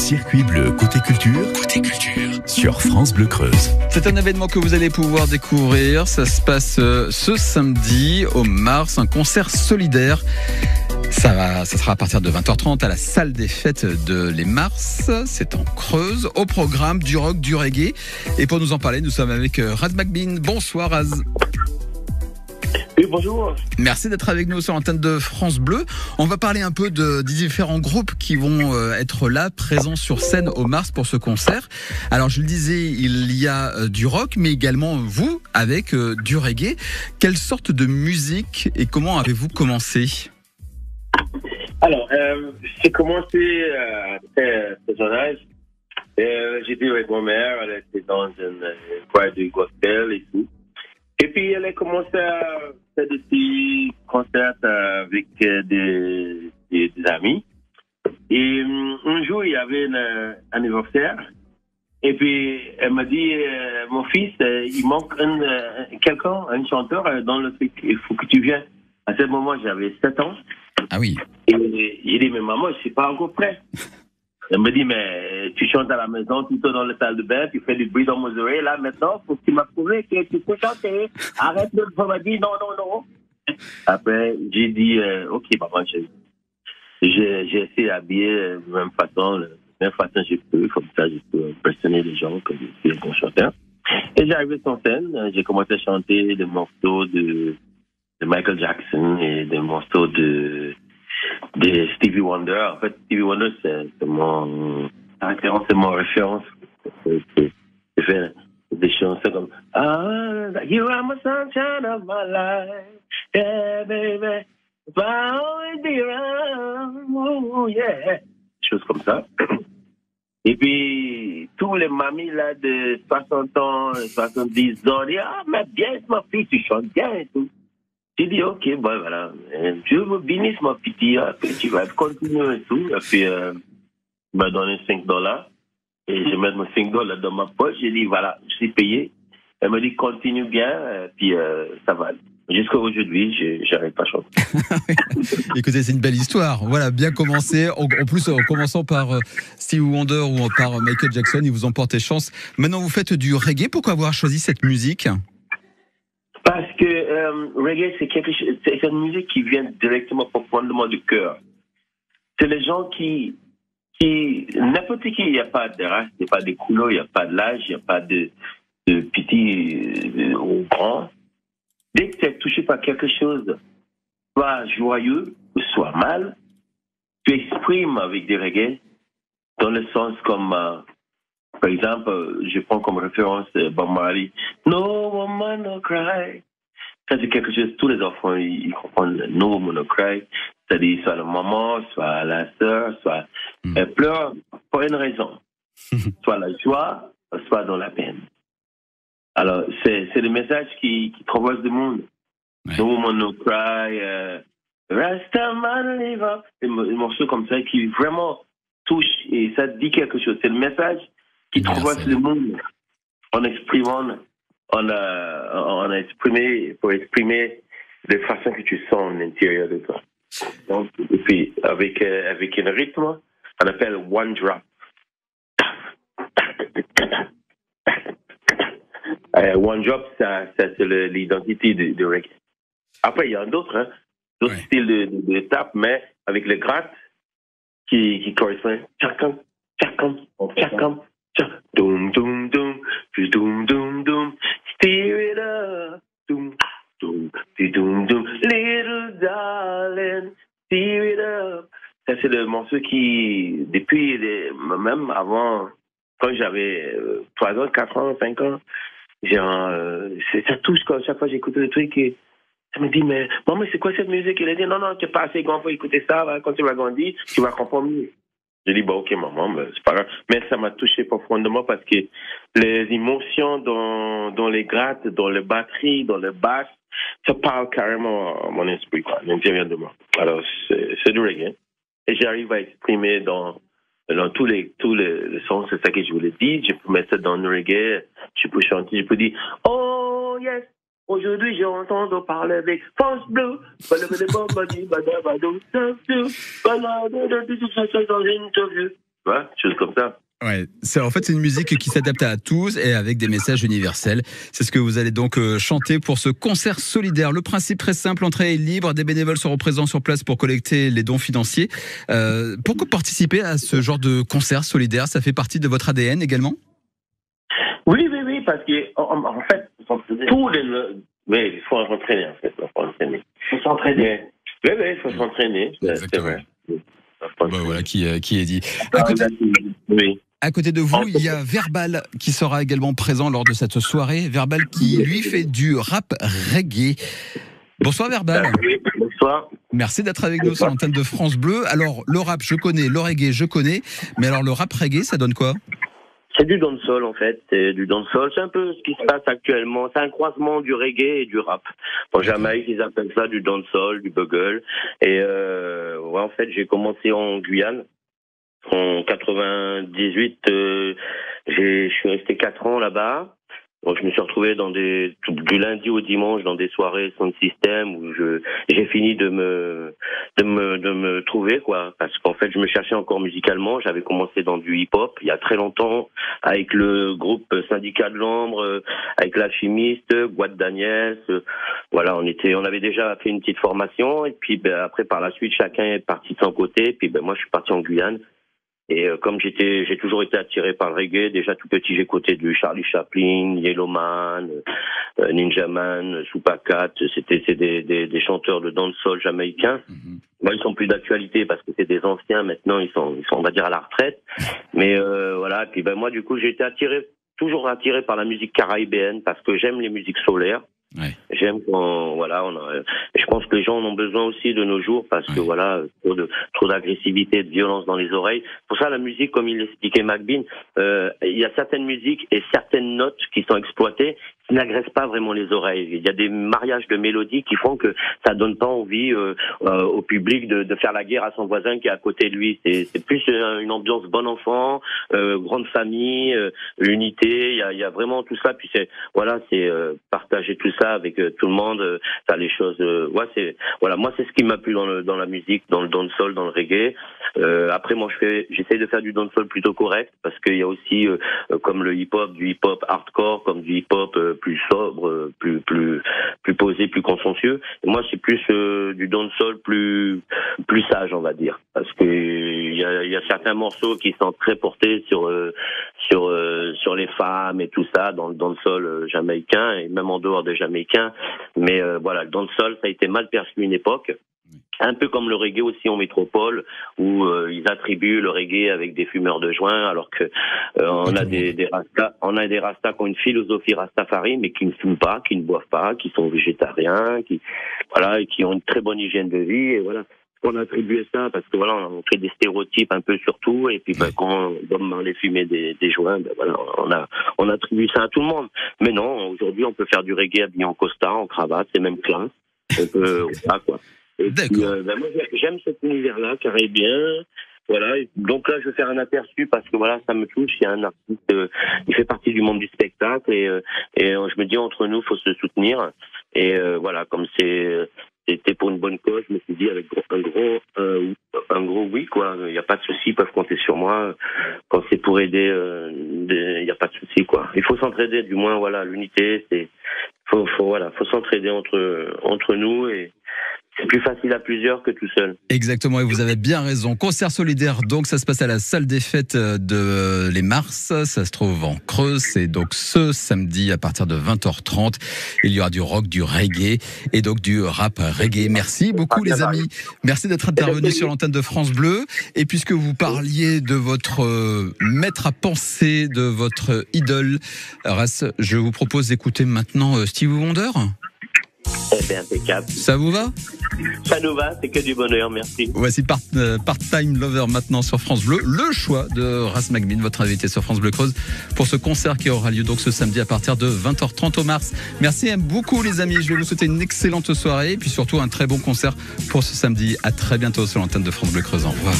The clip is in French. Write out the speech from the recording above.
Circuit bleu côté culture sur France Bleu Creuse. C'est un événement que vous allez pouvoir découvrir. Ça se passe ce samedi au Mars, un concert solidaire. Ça sera à partir de 20h30 à la salle des fêtes de Les Mars. C'est en Creuse. Au programme du rock, du reggae. Et pour nous en parler, nous sommes avec Raz McBean. Bonsoir Raz. Oui, bonjour. Merci d'être avec nous sur l'antenne de France Bleu. On va parler un peu des différents groupes qui vont être là, présents sur scène au Mars pour ce concert. Alors, je le disais, il y a du rock, mais également vous, avec du reggae. Quelle sorte de musique et comment avez-vous commencé ? Alors, j'ai commencé à très jeune âge. J'étais avec ma mère, elle était dans une choir de gospel et tout. Et puis, elle a commencé à faire des petits concerts avec des amis. Et un jour, il y avait un anniversaire. Et puis, elle m'a dit, mon fils, il manque quelqu'un, un chanteur dans le truc. Il faut que tu viennes. À ce moment, j'avais 7 ans. Ah oui. Et il dit, mais maman, je suis pas encore prêt. Elle me dit, mais tu chantes à la maison, tout dans la salle de bain, tu fais du bruit dans mes oreilles. Là, maintenant, faut que tu m'approuves que tu peux chanter. Arrête de me dire non. Après, j'ai dit, ok, maman, j'ai essayé d'habiller de la même façon je peux, comme ça, je peux impressionner les gens comme je suis un chanteur. Et j'ai arrivé sur scène, j'ai commencé à chanter des morceaux de Michael Jackson et des morceaux de Stevie Wonder. En fait, Stevie Wonder, c'est mon référence. J'ai fait des chansons comme You are my sunshine of my life, yeah, baby, if I always be around, oh, yeah. Des choses comme ça. Et puis, tous les mamies là de 60 ans, 70 ans, disent, mais bien, ma fille, tu chantes bien et tout. J'ai dit, ok, bon, voilà. Je vous bénisse, ma petite, puis tu vas continuer et tout. Et puis, il m'a donné $5. Et je mets mes $5 dans ma poche. J'ai dit, voilà, je suis payé. Elle m'a dit, continue bien, puis ça va. Jusqu'à aujourd'hui, j'arrête pas à chanter. Écoutez, c'est une belle histoire. Voilà, bien commencé. En plus, en commençant par Stevie Wonder ou par Michael Jackson, ils vous ont porté chance. Maintenant, vous faites du reggae. Pourquoi avoir choisi cette musique ? Parce que reggae, c'est une musique qui vient directement profondément du cœur. C'est les gens qui n'importe qui, il n'y a pas de race, il n'y a pas de couleur, il n'y a pas de l'âge, il n'y a pas de petit ou grand. Dès que tu es touché par quelque chose, soit joyeux ou soit mal, tu exprimes avec des reggae dans le sens comme, par exemple, je prends comme référence Bob Marley, No woman no cry. Ça, c'est quelque chose, tous les enfants, ils comprennent No woman no cry. C'est-à-dire, soit la maman, soit la sœur, soit elle pleure pour une raison. Soit la joie, soit dans la peine. Alors, c'est le message qui traverse le monde. Ouais. No woman no cry, Rastaman live up. Des morceaux comme ça qui vraiment touchent et ça dit quelque chose. C'est le message qui traverse le monde en exprimant, pour exprimer les façons que tu sens à l'intérieur de toi. Donc, et puis, avec un rythme, on appelle one drop. One drop, ça c'est l'identité de reggae. Après, il y a d'autres styles de tape, mais avec le gratte qui correspond. Tchakam, tchakam, tchakam, tchakam, doum, doum, doum, puis doum, doum, doum, steer it up, doum, doum, puis doum, doum, little darling, steer it up. Ça, c'est le morceau qui, même avant, quand j'avais 3 ans, 4 ans, 5 ans, ça touche quand chaque fois j'écoutais le truc et ça me dit, mais maman, c'est quoi cette musique? Il a dit, non, tu n'es pas assez grand pour écouter ça, quand tu vas grandir, tu vas comprendre mieux. J'ai dit, ok, maman, c'est pas grave. Mais ça m'a touché profondément parce que les émotions dans les grattes, dans les batteries, dans les basses, ça parle carrément à mon esprit, quoi, à l'intérieur de moi. Alors, c'est du reggae. Et j'arrive à exprimer dans tous les sons, c'est ça que je voulais dire. Je peux mettre ça dans le reggae, je peux chanter, je peux dire, oh yes, aujourd'hui j'ai entendu parler avec France Bleu, dans une interview. tu vois, choses comme ça. Ouais, c'est une musique qui s'adapte à tous et avec des messages universels. C'est ce que vous allez donc chanter pour ce concert solidaire. Le principe très simple, l'entrée est libre, des bénévoles seront présents sur place pour collecter les dons financiers. Pourquoi participer à ce genre de concert solidaire? Ça fait partie de votre ADN également? Oui, parce que en fait, tous les... Mais il faut s'entraîner, en fait. Il faut s'entraîner. Oui, il faut s'entraîner. C'est vrai. Voilà qui est dit. Oui. À côté de vous, il y a Verbal qui sera également présent lors de cette soirée. Verbal qui, lui, fait du rap reggae. Bonsoir Verbal. Bonsoir. Merci d'être avec nous sur l'antenne de France Bleu. Alors, le rap, je connais, le reggae, je connais. Mais alors, le rap reggae, ça donne quoi? C'est du dancehall, en fait. C'est du dancehall. C'est un peu ce qui se passe actuellement. C'est un croisement du reggae et du rap. En Jamaïque, ils appellent ça du dancehall, du bugle. Et en fait, j'ai commencé en Guyane. En 98, je suis resté 4 ans là-bas. Donc je me suis retrouvé du lundi au dimanche dans des soirées sound system où j'ai fini de me trouver, quoi, parce qu'en fait je me cherchais encore musicalement. J'avais commencé dans du hip-hop il y a très longtemps avec le groupe Syndicat de l'Ombre, avec l'Alchimiste, Guad Daniels. Voilà, on avait déjà fait une petite formation et puis après par la suite chacun est parti de son côté. Puis moi je suis parti en Guyane. Et comme j'ai toujours été attiré par le reggae, déjà tout petit j'ai écouté du Charlie Chaplin, Yellowman, Ninjaman, Supacat, c'est des chanteurs de dancehall jamaïcains. Moi ils sont plus d'actualité parce que c'est des anciens, maintenant ils sont on va dire à la retraite. Mais voilà, puis moi du coup j'ai été toujours attiré par la musique caribéenne parce que j'aime les musiques solaires. Ouais. J'aime quand je pense que les gens en ont besoin aussi de nos jours parce que trop d'agressivité, de violence dans les oreilles. Pour ça la musique, comme il l'expliquait McBean, il y a certaines musiques et certaines notes qui sont exploitées qui n'agressent pas vraiment les oreilles. Il y a des mariages de mélodies qui font que ça donne pas envie au public de faire la guerre à son voisin qui est à côté de lui. C'est plus une ambiance bon enfant, grande famille, unité. Il y a vraiment tout ça. Puis c'est partager tout ça avec tout le monde. Ça les choses. Moi c'est ce qui m'a plu dans la musique, dans le dancehall, dans le reggae. Après moi j'essaie de faire du dancehall plutôt correct parce qu'il y a aussi comme le hip-hop, du hip-hop hardcore, comme du hip-hop plus sobre, plus posé, plus consciencieux. Et moi, c'est plus du dancehall plus sage, on va dire, parce que il y a certains morceaux qui sont très portés sur les femmes et tout ça dans le dancehall jamaïcain et même en dehors des Jamaïcains. Mais le dancehall, ça a été mal perçu une époque. Un peu comme le reggae aussi en métropole, où ils attribuent le reggae avec des fumeurs de joint, alors que on a des rastas qui ont une philosophie rastafari, mais qui ne fument pas, qui ne boivent pas, qui sont végétariens, et qui ont une très bonne hygiène de vie, et voilà. On a attribué ça parce que on fait des stéréotypes un peu sur tout, et puis quand Bob Marley fumait des joints, on attribue ça à tout le monde. Mais non, aujourd'hui on peut faire du reggae habillé en costard, en cravate, c'est même classe. On peut, quoi. Et puis, moi j'aime cet univers-là, caribéen. Voilà, donc là je vais faire un aperçu parce que ça me touche. Il y a un artiste, il fait partie du monde du spectacle et je me dis entre nous faut se soutenir et comme c'était pour une bonne cause, je me suis dit avec un gros oui quoi. Il n'y a pas de souci, ils peuvent compter sur moi. Quand c'est pour aider, il n'y a pas de souci quoi. Il faut s'entraider, du moins l'unité, faut s'entraider entre nous et c'est plus facile à plusieurs que tout seul. Exactement, et vous avez bien raison. Concert solidaire, donc ça se passe à la salle des fêtes de Les Mars. Ça se trouve en Creuse. C'est donc ce samedi à partir de 20h30. Il y aura du rock, du reggae et donc du rap reggae. Merci beaucoup les amis. Merci d'être intervenus sur l'antenne de France Bleu. Et puisque vous parliez de votre maître à penser, de votre idole, Ras, je vous propose d'écouter maintenant Stevie Wonder. Eh bien, impeccable. Ça vous va? Ça nous va, c'est que du bonheur, merci. Voici Part-Time Lover maintenant sur France Bleu. Le choix de Ras McBean, votre invité sur France Bleu Creuse, pour ce concert qui aura lieu donc ce samedi à partir de 20h30 au Mars. Merci beaucoup les amis, je vais vous souhaiter une excellente soirée et puis surtout un très bon concert pour ce samedi. À très bientôt sur l'antenne de France Bleu Creuse. Au revoir.